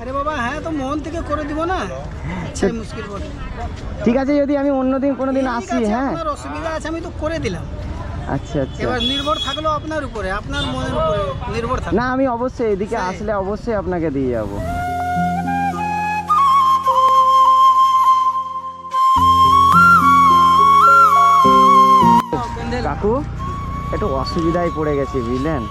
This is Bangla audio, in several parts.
আরে বাবা হ্যাঁ তো মন থেকে করে দিব না, সেই মুশকিল বটে। ঠিক আছে, যদি আমি অন্যদিন কোনোদিন ঠিক আসি। আছে, হ্যাঁ আপনার অসুবিধা আছে আমি তো করে দিলাম। আচ্ছা আচ্ছা। এবার নির্ভর থাকলো আপনার উপরে, আপনার মনের উপরে নির্ভর থাকলো। না আমি অবশ্যই এদিকে সেই। আসলে অবশ্যই আপনাকে দিয়ে যাব। কাকু একটু অসুবিধায় পড়ে গেছি বুঝলেন,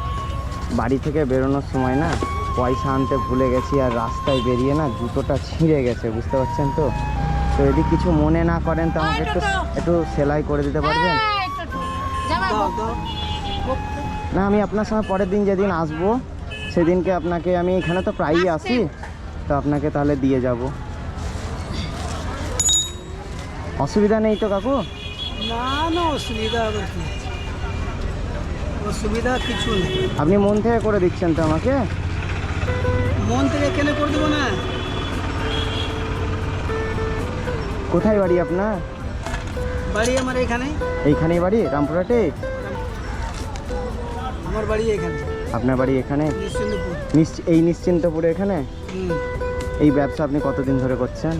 বাড়ি থেকে বেরোনোর সময় না পয়সা আনতে ভুলে গেছি, আর রাস্তায় বেরিয়ে না জুতোটা ছিঁড়ে গেছে, বুঝতে পারছেন তো। তো যদি কিছু মনে না করেন তো আমাকে একটু একটু সেলাই করে দিতে পারবেন? দাও, দাও। না আমি আপনার সঙ্গে পরের দিন যেদিন আসবো সেদিনকে আপনাকে, আমি এখানে তো প্রায়ই আসি, তো আপনাকে তাহলে দিয়ে যাব। অসুবিধা নেই তো কাকু? না না অসুবিধা আবার কি, অসুবিধা কিছু নেই। আপনি মন থেকে করে দিচ্ছেন তো আমাকে? মন থেকে কেন করে দেবো না? কোথায় বাড়ি আপনার? বাড়ি আমার এখানে, এইখানেই বাড়ি, রামপুরহাটে? আমার বাড়ি এখানে আপনার বাড়ি এখানে? নিশ্চিন্তপুর। এই নিশ্চিন্তপুরে এখানে? হুম, এই ব্যবসা আপনি কতদিন ধরে করছেন?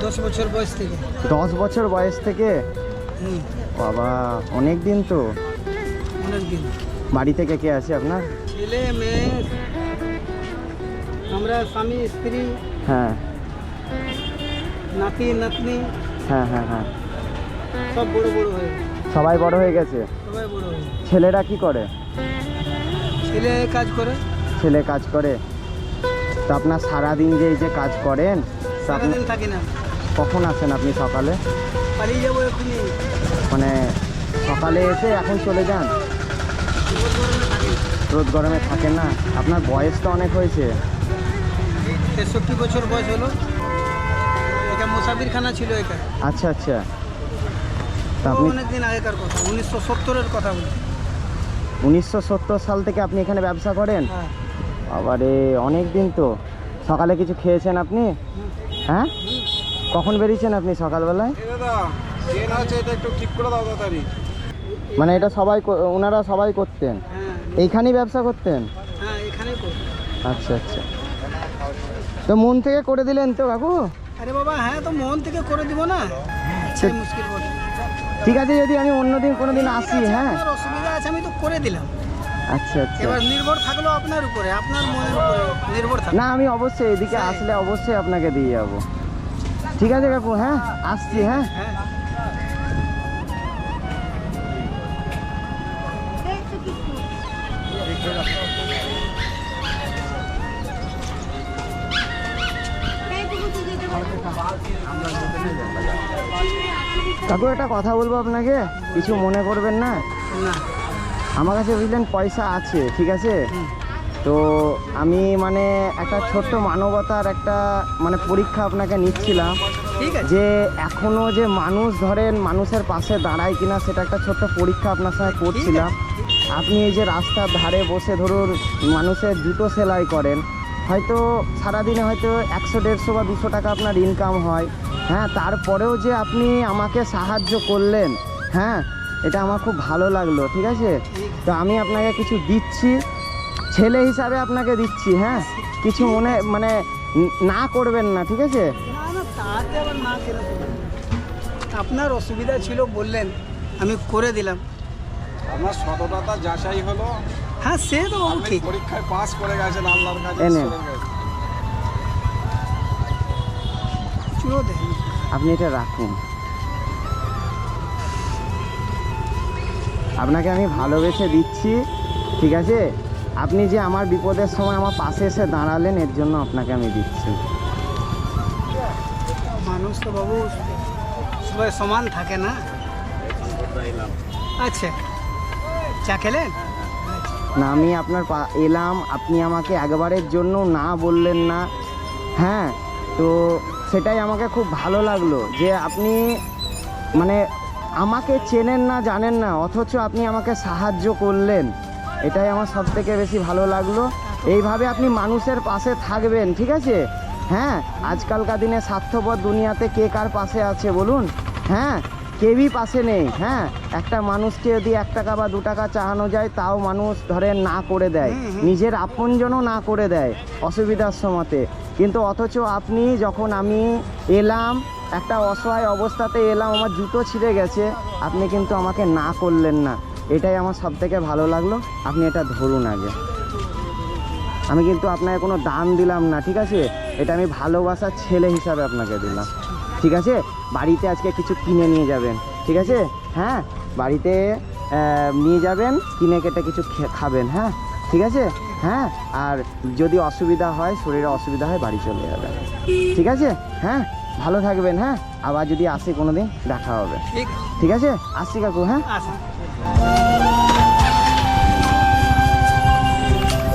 10 বছর বয়স থেকে। 10 বছর বয়স থেকে? হুম, বাবা অনেক দিন তো। অনেক দিন। বাড়ি থেকে কে আছে আপনার? ছেলে মেয়ে, আমরা স্বামী স্ত্রী, হ্যাঁ নাতি নাতনি হ্যাঁ হ্যাঁ হ্যাঁ, সব বড় বড় হয়ে গেছে। সবাই বড় হয়ে গেছে। সবাই বড় হয়ে গেছে। ছেলেরা কি করে? ছেলে কাজ করে, ছেলে কাজ করে। তো আপনার সারাদিন যে এই যে কাজ করেন, তো আপনি সারাদিন থাকি না, কখন আসেন আপনি? সকালে? পালিয়ে যাবো এখনই, মানে সকালে এসে এখন চলে যান? রোদ গরমে থাকি না। রোদ গরমে থাকেন না? আপনার বয়স তো অনেক হয়েছে। 63 বছর বয়স হলো। এটা মুসাফিরখানা ছিল এটা, আচ্ছা আচ্ছা। তা আপনি অনেক দিন আগেকার কথা, 1970-এর কথা বলছি। 1970 সাল থেকে আপনি এখানে ব্যবসা করেন? হ্যাঁ। আবারে অনেক দিন তো। সকালে কিছু খেয়েছেন আপনি? হ্যাঁ, কখন বেরিয়েছেন আপনি সকালবেলায়? মানে এটা সবাই ওনারা সবাই করতেন, হ্যাঁ এইখানেই ব্যবসা করতেন? হ্যাঁ এখানেই করি। আচ্ছা আচ্ছা। তো মন থেকে করে দিলেন তো কাকু? আরে বাবা হ্যাঁ তো মন থেকে করে দিব না, সেই মুশকিল বটে। ঠিক আছে, যদি আমি অন্যদিন কোনোদিন আসি। ঠিক আছে, হ্যাঁ আপনার অসুবিধা আছে আমি তো করে দিলাম। আচ্ছা আচ্ছা। এবার নির্ভর থাকলো আপনার উপরে, আপনার মনের উপরে নির্ভর থাকলো। না আমি অবশ্যই এদিকে সেই। আসলে অবশ্যই আপনাকে দিয়ে যাব। ঠিক আছে কাকু, হ্যাঁ আসছি। হ্যাঁ হ্যাঁ কাকু একটা কথা বলবো আপনাকে, কিছু মনে করবেন না? না। আমার কাছে বুঝলেন পয়সা আছে, ঠিক আছে? তো আমি মানে একটা ছোট্ট মানবতার একটা মানে পরীক্ষা আপনাকে নিচ্ছিলাম, ঠিক আছে। যে এখনো যে মানুষ ধরেন মানুষের পাশে দাঁড়ায় কিনা, সেটা একটা ছোট্ট পরীক্ষা আপনার সঙ্গে করছিলাম। আপনি এই যে রাস্তার ধারে বসে ধরুন মানুষের জুতো সেলাই করেন, হয়তো সারাদিনে হয়তো 100-150 বা 200 টাকা আপনার ইনকাম হয়। হ্যাঁ, তারপরেও যে আপনি আমাকে সাহায্য করলেন, হ্যাঁ এটা আমার খুব ভালো লাগলো, ঠিক আছে? তো আমি আপনাকে কিছু দিচ্ছি, ছেলে হিসাবে আপনাকে দিচ্ছি। হ্যাঁ, কিছু মনে মানে না করবেন না, ঠিক আছে? না না তাতে আবার না কেন করবেন? আপনার অসুবিধা ছিল বললেন, আমি করে দিলাম। আমার সততা যাচাই হলো, হ্যাঁ সে তো বাবু আপনি ঠিক। পরীক্ষায় পাস করে গেছেন আল্লাহর কাছে, এনে। ঈশ্বরের কাছে। চুলো দেখেন। আপনি এটা রাখুন, আপনাকে আমি ভালোবেসে দিচ্ছি, ঠিক আছে? আপনি যে আমার বিপদের সময় আমার পাশে এসে দাঁড়ালেন, এর জন্য আপনাকে আমি দিচ্ছি। মানুষ তো বাবু সবাই সমান থাকে না। আচ্ছা চা খেলেন? না আমি আপনার এলাম, আপনি আমাকে একবারের জন্য না বললেন না। হ্যাঁ, তো সেটাই আমাকে খুব ভালো লাগলো, যে আপনি মানে আমাকে চেনেন না জানেন না, অথচ আপনি আমাকে সাহায্য করলেন, এটাই আমার সব থেকে বেশি ভালো লাগলো। এইভাবে আপনি মানুষের পাশে থাকবেন, ঠিক আছে? হ্যাঁ, আজকালকার দিনে স্বার্থপর দুনিয়াতে কে কার পাশে আছে বলুন? হ্যাঁ, কেউই পাশে নেই। হ্যাঁ, একটা মানুষকে যদি 1 টাকা বা 2 টাকা চাহানো যায় তাও মানুষ ধরেন না করে দেয়, নিজের আপনজনও না করে দেয় অসুবিধার সময়তে। কিন্তু অথচ আপনি যখন আমি এলাম, একটা অসহায় অবস্থাতে এলাম, আমার জুতো ছিঁড়ে গেছে, আপনি কিন্তু আমাকে না করলেন না। এটাই আমার সবথেকে ভালো লাগলো। আপনি এটা ধরুন আগে। আমি কিন্তু আপনাকে কোনো দান দিলাম না, ঠিক আছে? এটা আমি ভালোবাসার ছেলে হিসাবে আপনাকে দিলাম, ঠিক আছে? বাড়িতে আজকে কিছু কিনে নিয়ে যাবেন, ঠিক আছে? হ্যাঁ, বাড়িতে নিয়ে যাবেন, কিনে কেটে কিছু খাবেন, হ্যাঁ ঠিক আছে? হ্যাঁ, আর যদি অসুবিধা হয়, শরীরে অসুবিধা হয়, বাড়ি চলে যাবেন, ঠিক আছে? হ্যাঁ, ভালো থাকবেন। হ্যাঁ, আবার যদি আসি কোনো দিন দেখা হবে, ঠিক ঠিক আছে? আসছি কাকু, হ্যাঁ। আছে।